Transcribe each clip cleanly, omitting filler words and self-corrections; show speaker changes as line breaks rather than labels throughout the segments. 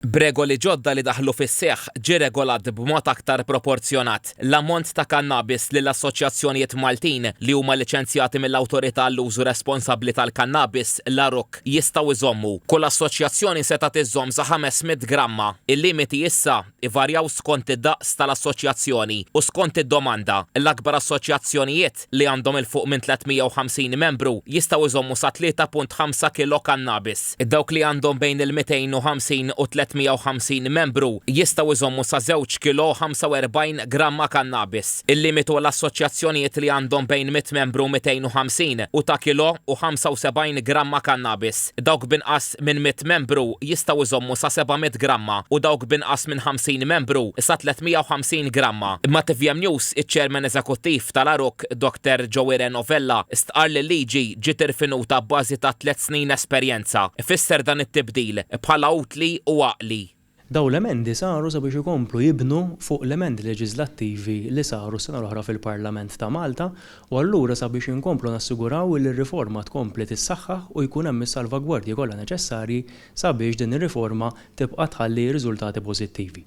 B'regoli ġodda li daħlu fis-seħħ ġie regolat b'mod aktar proporzjonat. L-ammont ta' kannabis li l-assoċjazzjonijiet Maltin li huma liċenzjati mill-Awtorità għall-Użu Responsabbli tal-Kannabis l-AROC jistgħu jżommu. Kull assoċjazzjoni seta' tiżomm sa 500 gramma. Il-limiti issa ivarjaw skont id-daqs tal-assoċjazzjoni u skont id-domanda. L-akbar assoċjazzjonijiet li għandhom il fuq minn 350 membru jistgħu jżommu sa 3.5 kilo kannabis. Dawk li għandhom bejn il-250 u 350 membru jistgħu jżommu sa 2 kilo 45 gramma kannabis. Il-limitu l-assoċjazzjonijiet li għandhom bejn 100 membru 250 u ta' kilo u 75 gramma kannabis. Dawk binqas minn 100 membru jistgħu jżommu sa 700 gramma u dawk binqas minn 50 membru sa 350 gramma. Imma TVM News iċ-Chairman Eżekuttiv tal-AROC Dr. Joey Novella stqar li l-liġi ġiet irfinuta bbażi ta' 3 snin esperjenza. Ifisser dan it-tibdil bħala utli u għaqli.
Daw l-emendi saru sabiex ikomplu jibnu fuq l-emendi leġislattivi li saru sena l-oħra fil-Parlament ta' Malta u allura sabiex inkomplu nassiguraw li r-riforma tkompli tissaħħaħ u jkun hemm is-salvagwardji kollha neċessarji sabiex din ir-riforma tibqa' tħalli riżultati pożittivi.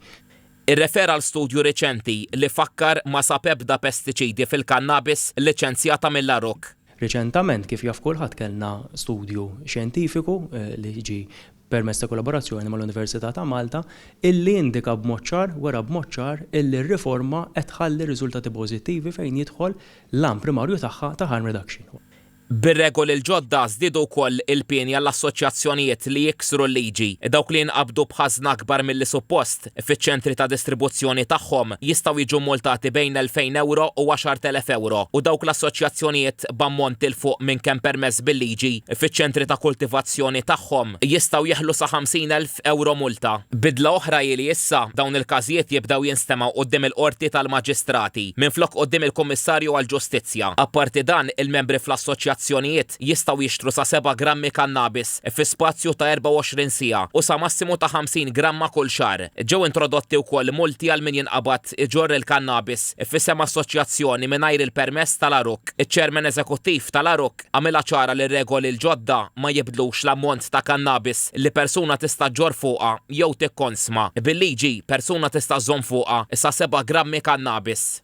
Ir-referal studju riċenti li fakkar ma sab ebda pestiċidi fil-kannabis liċenzjata mill-AROC.
Riċentament kif jaf kulħadd kellna studju xjentifiku li ġi permezz ta' kollaborazzjoni mal-Università ta' Malta illi indika b'mod ċar wara b'mod ċar illi r-riforma qed tħalli riżultati pożittivi fejn jidħol l-għan primarju tagħha ta' harm reduction.
Bir-regoli l-ġodda żdiedu wkoll il-pieni għall-assoċjazzjonijiet li jiksru l-liġi. Dawk li nqabdu b'ħażna akbar milli suppost fiċ-ċentri ta' distribuzzjoni tagħhom jistgħu jiġu multati bejn 2,000 euro u 10,000 euro u dawk l-assoċjazzjonijiet b'ammont il fuq minn kemm permess bil-liġi fiċ-ċentri ta' kultivazzjoni tagħhom jistgħu jeħlu sa 50,000 euro multa. Bidla oħra li issa dawn il-każijiet jibdew jinstemaw quddiem il-qorti tal-maġistrati minflok quddiem il-Kummissarju għall-Ġustizzja. Apparti dan il-membri fl-assoċjazzjoni jistgħu jixtru sa 7 grammi kannabis fi spazju ta' 24 siegħa u sa massimu ta' 50 gramma kull xahar. Ġew introdotti wkoll multi għal min jinqabad iġorr il-kannabis f'isem assoċjazzjoni mingħajr il-permess tal-AROC. Iċ-Chairman Eżekuttiv tal-AROC għamilha ċara li r-regoli l-ġodda ma jibdlux l-ammont ta' kannabis li persuna tista' ġor fuqha jew tikkonsma. Bil-liġi persuna tista' żomm fuqha sa 7 grammi kannabis.